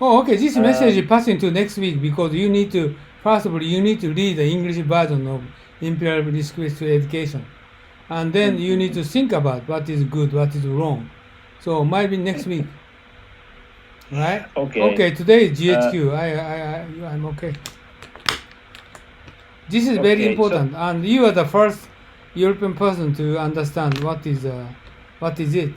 Oh, okay. This message is passing to next week because you need to, first of all, you need to read the English version of imperial discourse to education. And then you need to think about what is good, what is wrong. So might be next week. Right? Okay, today is GHQ. I'm okay. This is very important. And you are the first European person to understand what is it.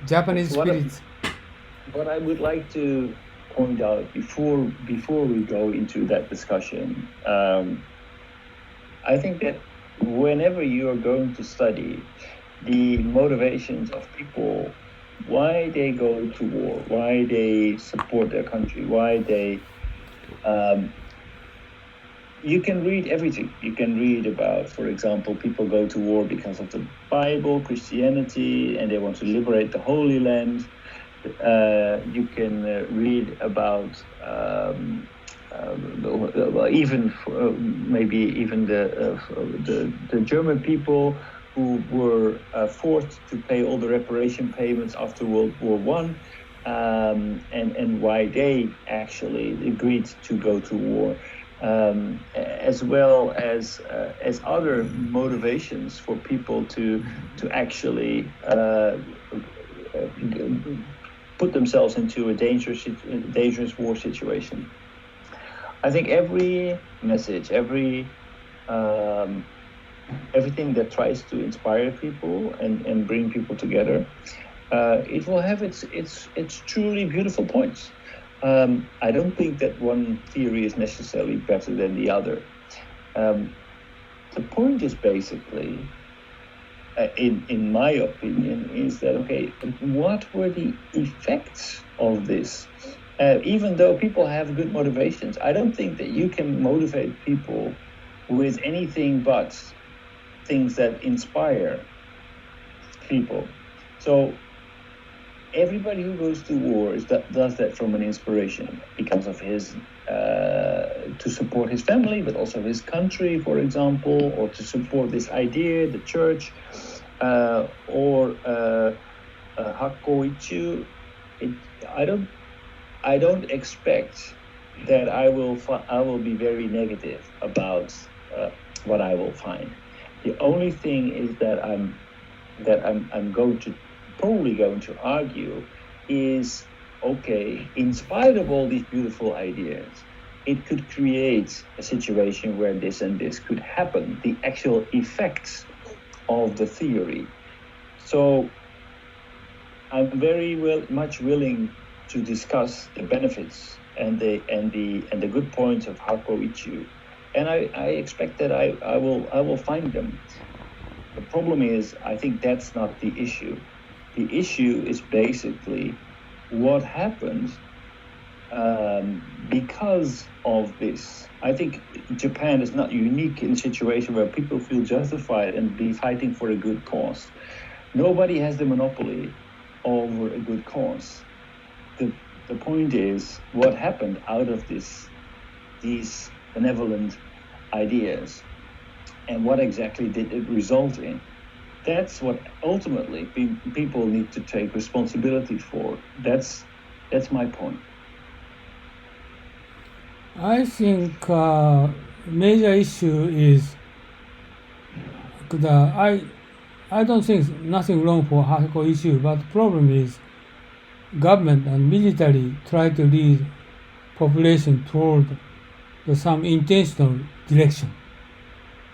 Japanese spirit. What I would like to point out before we go into that discussion, I think that whenever you are going to study the motivations of people, why they go to war, why they support their country, why they you can read everything. You can read about, for example, people go to war because of the Bible, Christianity, and they want to liberate the Holy Land. You can read about maybe even the German people who were forced to pay all the reparation payments after World War I, and why they actually agreed to go to war. As well as other motivations for people to actually put themselves into a dangerous war situation. I think every message, everything that tries to inspire people and bring people together, it will have its truly beautiful points. I don't think that one theory is necessarily better than the other. The point is basically, in my opinion, is that, okay, what were the effects of this? Even though people have good motivations, I don't think that you can motivate people with anything but things that inspire people. So everybody who goes to war does that from an inspiration because of his to support his family, but also his country, for example, or to support this idea, the church, or Hakkoichu. I don't expect that I will be very negative about what I will find. The only thing is that I'm probably going to argue is, okay, in spite of all these beautiful ideas, it could create a situation where this and this could happen, the actual effects of the theory. So I'm very much willing to discuss the benefits and the good points of Hakkoichu, and I expect that I will find them. The problem is, I think that's not the issue. The issue is basically what happens because of this. I think Japan is not unique in a situation where people feel justified and be fighting for a good cause. Nobody has the monopoly over a good cause. The point is, what happened out of these benevolent ideas, and what exactly did it result in? That's what ultimately people need to take responsibility for. That's my point. I think major issue is I don't think nothing wrong for Hakko issue, but the problem is government and military try to lead population toward some intentional direction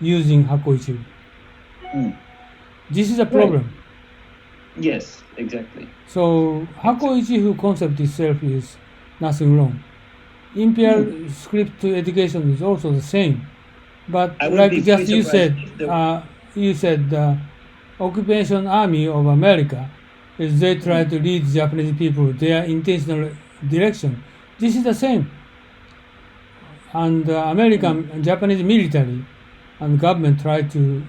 using Hakko issue. This is a problem. Right. Yes, exactly. So Hakko issue concept itself is nothing wrong. Imperial script to education is also the same, but like just you said, the occupation army of America is they try to lead Japanese people their intentional direction. This is the same, and American and Japanese military and government try to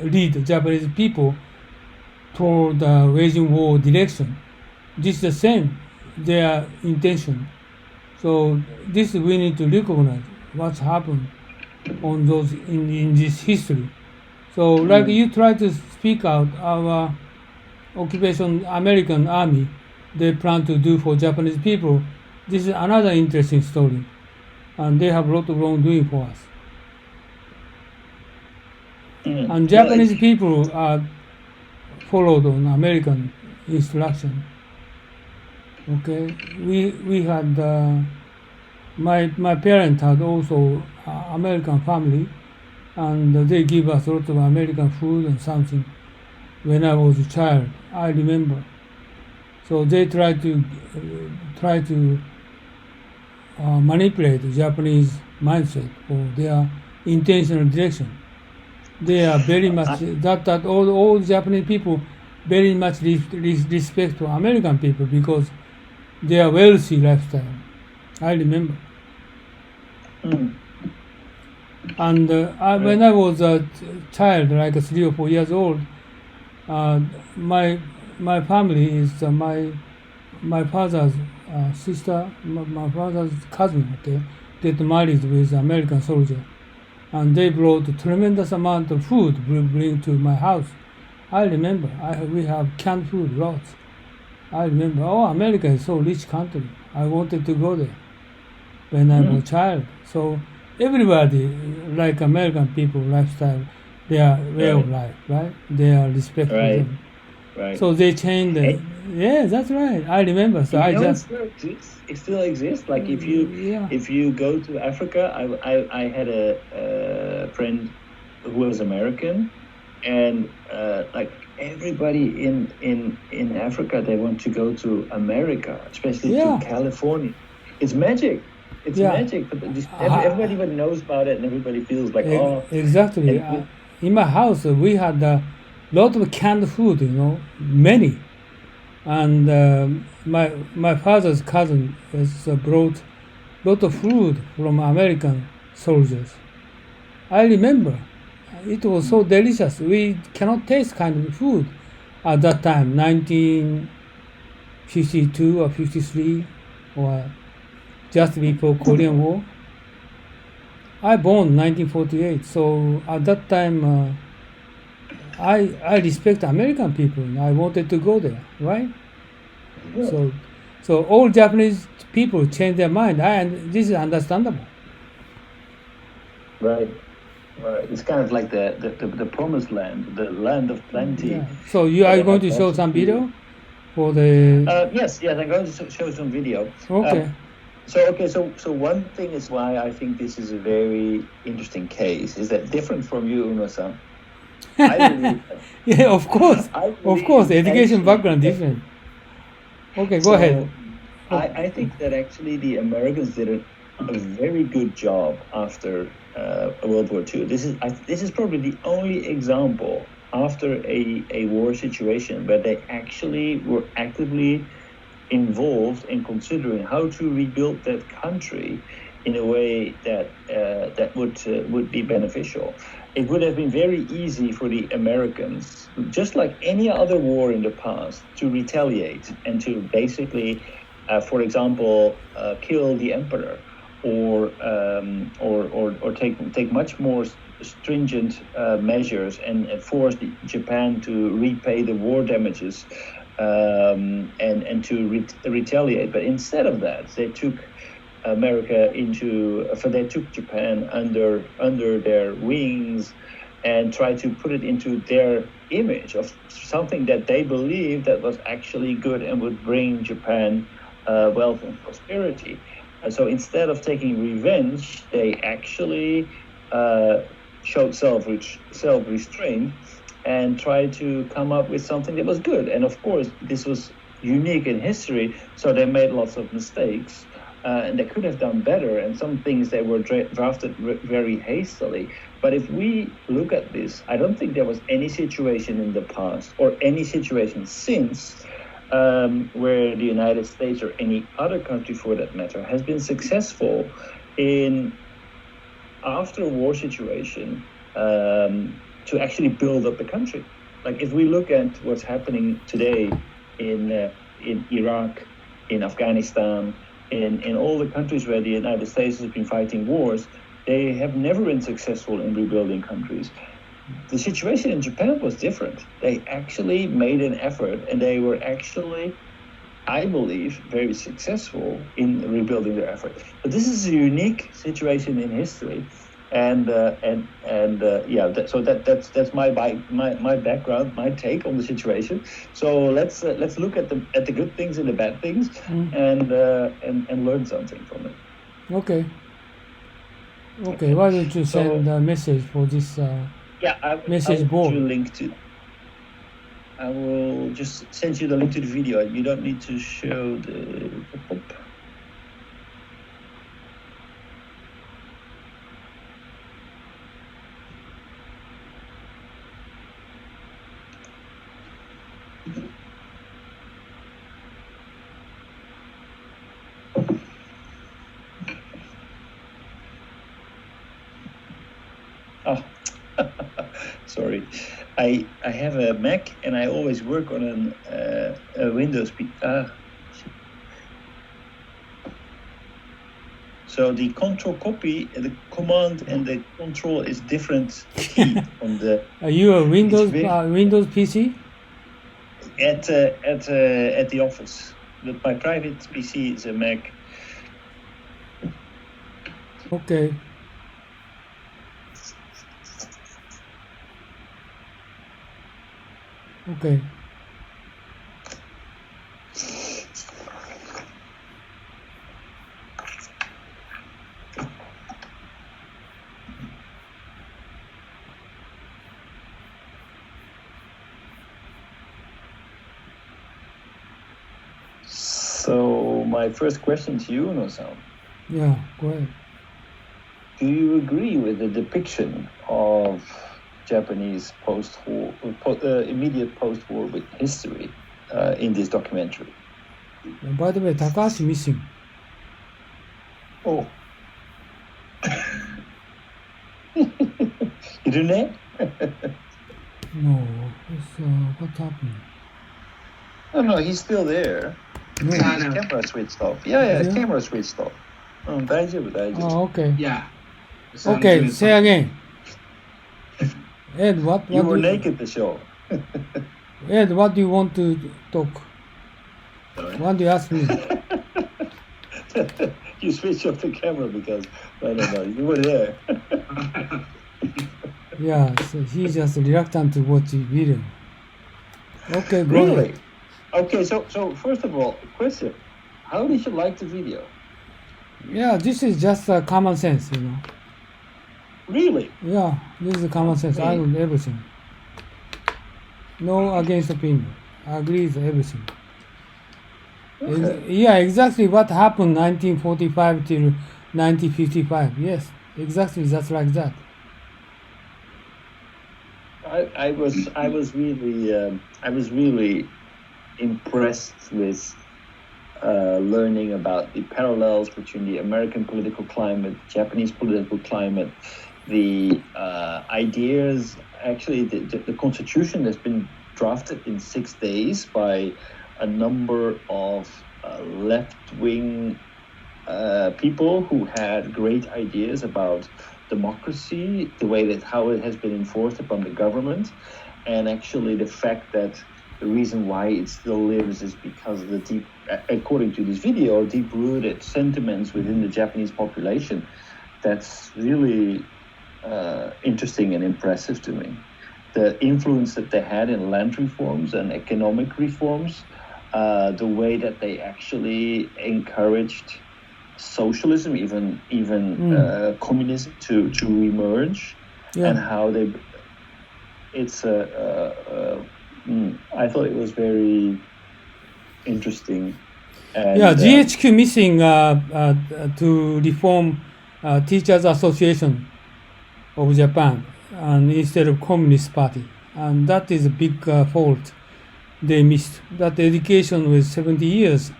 lead Japanese people toward the waging war direction. This is the same, their intention. So this we need to recognize what's happened on those in this history. So like you try to speak out our occupation American army, they plan to do for Japanese people. This is another interesting story, and they have a lot of wrongdoing for us. And Japanese people followed on American instruction. Okay, we had my parents had also American family, and they give us a lot of American food and something when I was a child. I remember. So they try to manipulate the Japanese mindset for their intentional direction. They are very much that all Japanese people very much respect to American people because they are wealthy lifestyle. I remember. And when I was a child, like 3 or 4 years old, my family is my father's sister, my father's cousin, okay, get married with an American soldier, and they brought a tremendous amount of food to bring to my house. I remember we have canned food lots. I remember, America is so rich country. I wanted to go there when I was a child. So everybody, like American people lifestyle, their way of life, right? They are respect for them. Right. So they changed it. Yeah, that's right. I remember. So it still exists. Like if you go to Africa, I had a friend who was American, and like everybody in Africa, they want to go to America, especially to California. It's magic. It's magic. But everybody knows about it, and everybody feels like exactly. In my house, we had a lot of canned food. Many. And my father's cousin has brought a lot of food from American soldiers. I remember it was so delicious. We cannot taste kind of food at that time, 1952 or 53, or just before Korean War. I born 1948, so at that time I respect American people. I wanted to go there, right? Yeah. So all Japanese people change their mind, and this is understandable. Right. It's kind of like the promised land, the land of plenty. Yeah. So you are going to show some video for the? Yes, I'm going to show some video. Okay. So one thing is why I think this is a very interesting case is that different from you, Uno-san. Yeah, of course. Education background different. Okay, go ahead. I think that actually the Americans did a very good job after World War II. This is probably the only example after a war situation where they actually were actively involved in considering how to rebuild that country in a way that would be beneficial. It would have been very easy for the Americans, just like any other war in the past, to retaliate and to basically, for example, kill the emperor, or take much more stringent measures and force Japan to repay the war damages and to retaliate. But instead of that, they took they took Japan under their wings and tried to put it into their image of something that they believed that was actually good and would bring Japan wealth and prosperity. So instead of taking revenge, they actually showed self-restraint and tried to come up with something that was good. And of course, this was unique in history, so they made lots of mistakes. And they could have done better, and some things they were drafted very hastily. But if we look at this, I don't think there was any situation in the past or any situation since where the United States or any other country for that matter has been successful in, after a war situation, to actually build up the country. Like if we look at what's happening today in Iraq, in Afghanistan, in all the countries where the United States has been fighting wars, they have never been successful in rebuilding countries. The situation in Japan was different. They actually made an effort, and they were actually I believe, very successful in rebuilding their effort. But this is a unique situation in history, and so that's my background, my take on the situation. So let's look at the good things and the bad things, and learn something from it. Okay. Why don't you send a message for this message board? I will just send you the link to the video. You don't need to show the pop-up. Oh, sorry. I have a Mac and I always work on a Windows. So the control copy, the command and the control is different key on the. Are you a Windows PC? At the office, but my private PC is a Mac. Okay. Okay. So my first question to you, No-san. Yeah, go ahead. Do you agree with the depiction of Japanese post-war, immediate post-war history in this documentary? By the way, Takahashi missing. Oh. You don't know? No, what happened? No, he's still there. No. His camera switched off. Yeah, his camera switched off. Oh, okay. Yeah. Okay, say again. Ed, what you were naked to show. Ed, what do you want to talk? Sorry. What do you ask me? You switched off the camera because no, you were there. Yeah, so he's just reluctant to watch the video. Okay, go Really? ahead. Okay, so first of all, question: how did you like the video? Yeah, this is just common sense, Really? Yeah, this is common sense. I agree with everything. No against opinion. I agree with everything. Okay. Yeah, exactly what happened 1945 till 1955. Yes, exactly just like that. I was really impressed with learning about the parallels between the American political climate, Japanese political climate, the ideas. Actually, the constitution has been drafted in 6 days by a number of left-wing people who had great ideas about democracy, the way that how it has been enforced upon the government, and actually the fact that the reason why it still lives is because of the deep, according to this video, deep-rooted sentiments within the Japanese population. That's really interesting and impressive to me. The influence that they had in land reforms and economic reforms, the way that they actually encouraged socialism, even communism to emerge, and how they. I thought it was very interesting. And, GHQ missing to reform Teachers Association of Japan and instead of Communist Party, and that is a big fault they missed. That education with 70 years,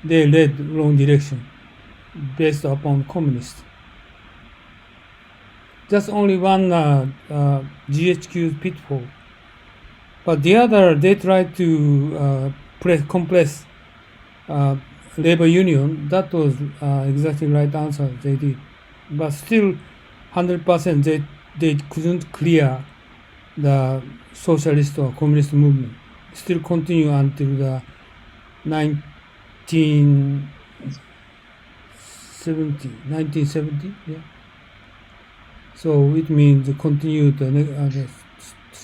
they led wrong direction based upon communists. Just only one GHQ pitfall. But the other, they tried to compress labor union. That was exactly right answer they did. But still, 100% they couldn't clear the socialist or communist movement. Still continue until the 1970, yeah. So it means continued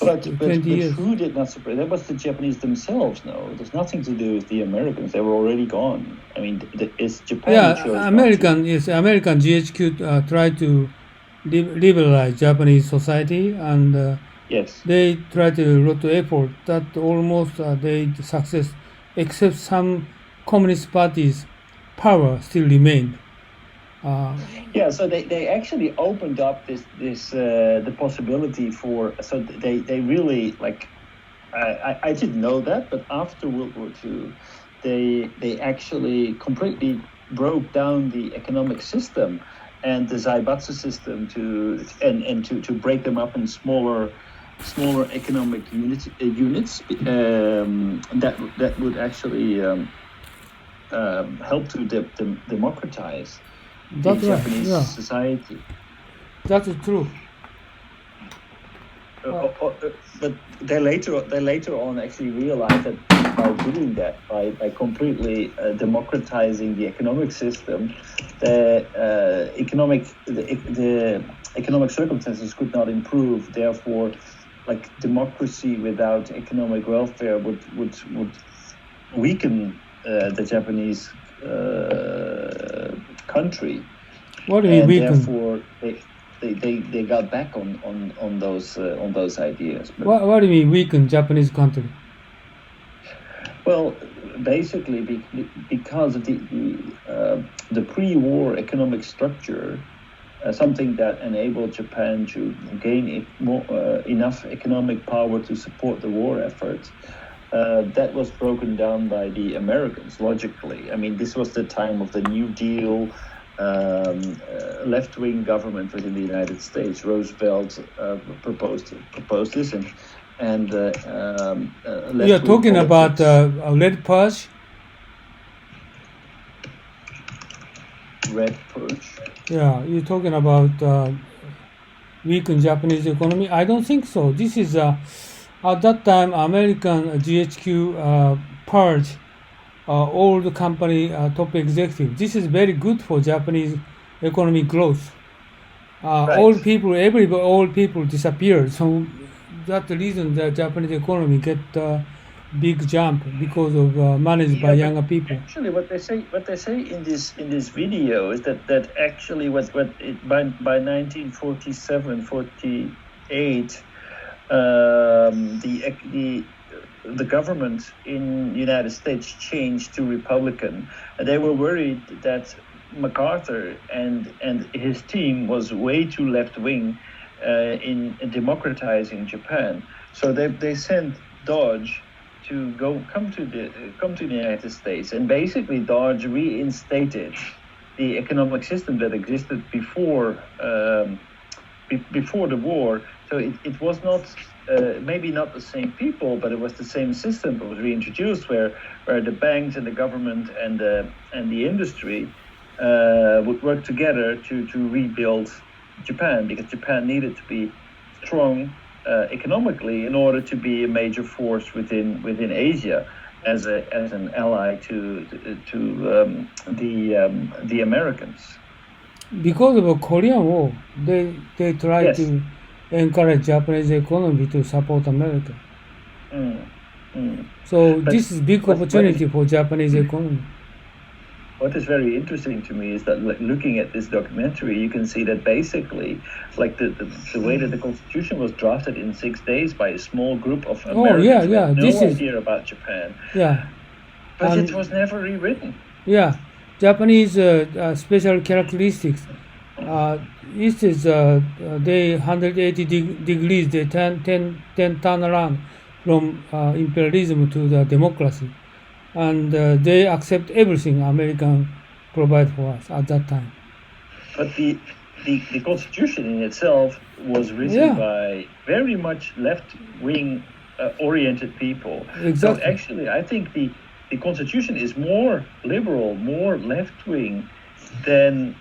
But 20 years. who did not suppress? That was the Japanese themselves. No, it has nothing to do with the Americans. They were already gone. I mean, it's Japan. Yeah, chose not American GHQ tried to liberalize Japanese society, and to. Yes. they tried a lot of effort that almost they success, except some communist parties' power still remained. Yeah, so they actually opened up the possibility for, so they really, like, I didn't know that, but after World War II, they actually completely broke down the economic system and the zaibatsu system to break them up in smaller economic units that would actually help to democratize the That's right. Japanese Yeah, society. that's true. But they later on actually realized that by doing that, by completely democratizing the economic system, the economic circumstances could not improve. Therefore, like, democracy without economic welfare would weaken the Japanese country. What do you weaken? Therefore, they got back on those ideas. But, What do you mean weaken Japanese country? well, basically because of the pre-war economic structure, something that enabled Japan to gain enough economic power to support the war effort. That was broken down by the Americans, logically. I mean, this was the time of the New Deal, left-wing government within the United States. Roosevelt proposed this, and You are talking about Red Purge? Red Purge. Yeah, you're talking about weaken Japanese economy? I don't think so. This is at that time American GHQ purge all the company top executive. This is very good for Japanese economic growth. Right. All people disappeared. So that's the reason the Japanese economy get big jump because of managed by younger people. Actually, what they say in this video is that actually by 1947-48, the government in the United States changed to Republican, and they were worried that MacArthur and his team was way too left wing in democratizing Japan. So they sent Dodge to come to the United States, and basically Dodge reinstated the economic system that existed before the war. So it was not maybe not the same people, but it was the same system that was reintroduced, where the banks and the government and the industry would work together to rebuild Japan, because Japan needed to be strong economically in order to be a major force within Asia as an ally to the Americans. Because of the Korean War, they tried to encourage Japanese economy to support America. So this is big opportunity for Japanese economy. What is very interesting to me is that, looking at this documentary, you can see that basically, like the way that the Constitution was drafted in 6 days by a small group of Americans who had no idea about Japan. Yeah. But it was never rewritten. Yeah. Japanese special characteristics. This is they 180 degrees. They turn around from imperialism to the democracy, and they accept everything American provide for us at that time. But the Constitution in itself was written by very much left-wing oriented people. Exactly. So actually, I think the Constitution is more liberal, more left-wing than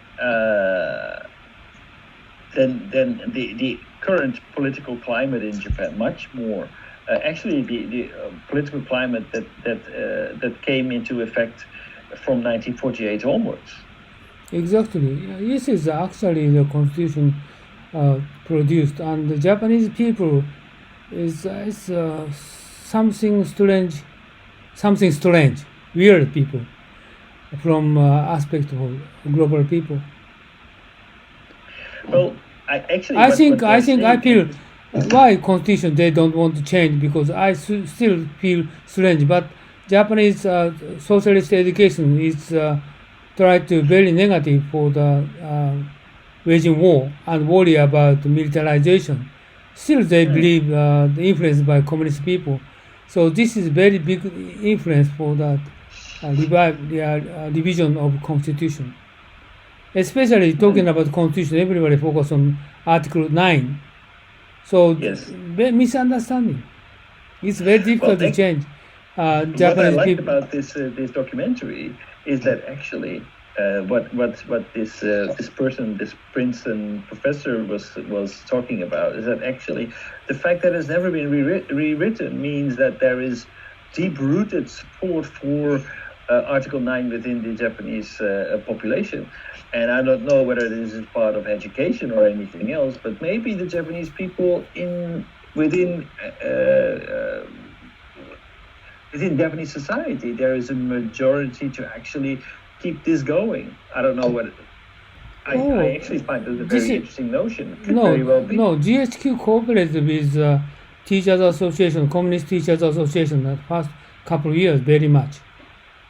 the current political climate in Japan. Much more. Actually, the political climate that came into effect from 1948 onwards. Exactly. This is actually the constitution produced, and the Japanese people is something strange, weird people from aspect of global people. Well, I feel why constitution they don't want to change, because I still feel strange. But Japanese socialist education is try to very negative for the waging war and worry about militarization. Still, they believe the influence by communist people. So this is very big influence for that division of constitution. Especially talking about constitution, everybody focus on Article 9. So misunderstanding. It's very difficult to change. Japanese what I liked people about this documentary is that actually what this person, this Princeton professor was talking about is that actually the fact that it's never been rewritten means that there is deep-rooted support for Article 9 within the Japanese population. And I don't know whether this is part of education or anything else, but maybe the Japanese people within Japanese society, there is a majority to actually keep this going. I don't know what. I actually find it a very interesting notion. Could very well be. No, GHQ cooperated with Teachers Association, Communist Teachers Association, the past couple of years very much.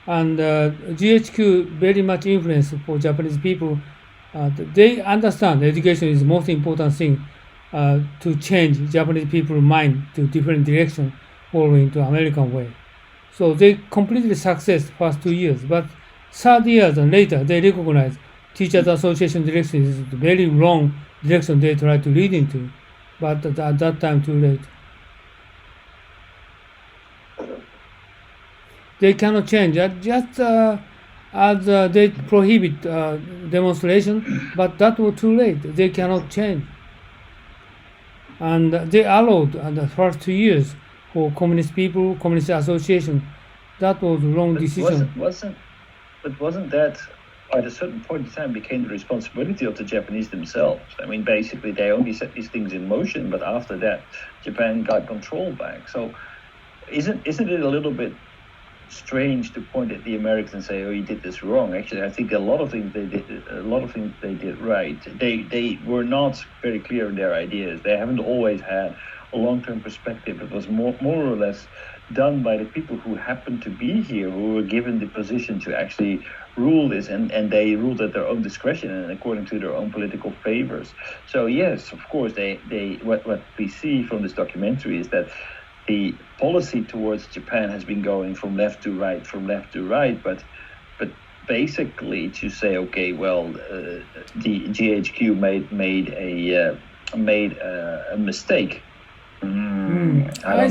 And GHQ very much influence for Japanese people. They understand education is the most important thing to change Japanese people's mind to different direction following the American way. So they completely success first 2 years, but 3rd years and later they recognize Teachers Association direction is the very wrong direction they try to lead into, but at that time too late. They cannot change. Just as they prohibit demonstration, but that was too late. They cannot change. And they allowed the first 2 years for communist people, communist association. That was the wrong decision. Wasn't that at a certain point in time became the responsibility of the Japanese themselves? I mean, basically they only set these things in motion, but after that, Japan got control back. So, isn't it a little bit strange to point at the Americans and say, "Oh, you did this wrong"? Actually, I think a lot of things they did right. They were not very clear in their ideas. They haven't always had a long-term perspective. It was more or less done by the people who happened to be here, who were given the position to actually rule this, and they ruled at their own discretion and according to their own political favors. So yes, of course, what we see from this documentary is that the policy towards Japan has been going from left to right, but basically to say, okay, well, the GHQ made a mistake. I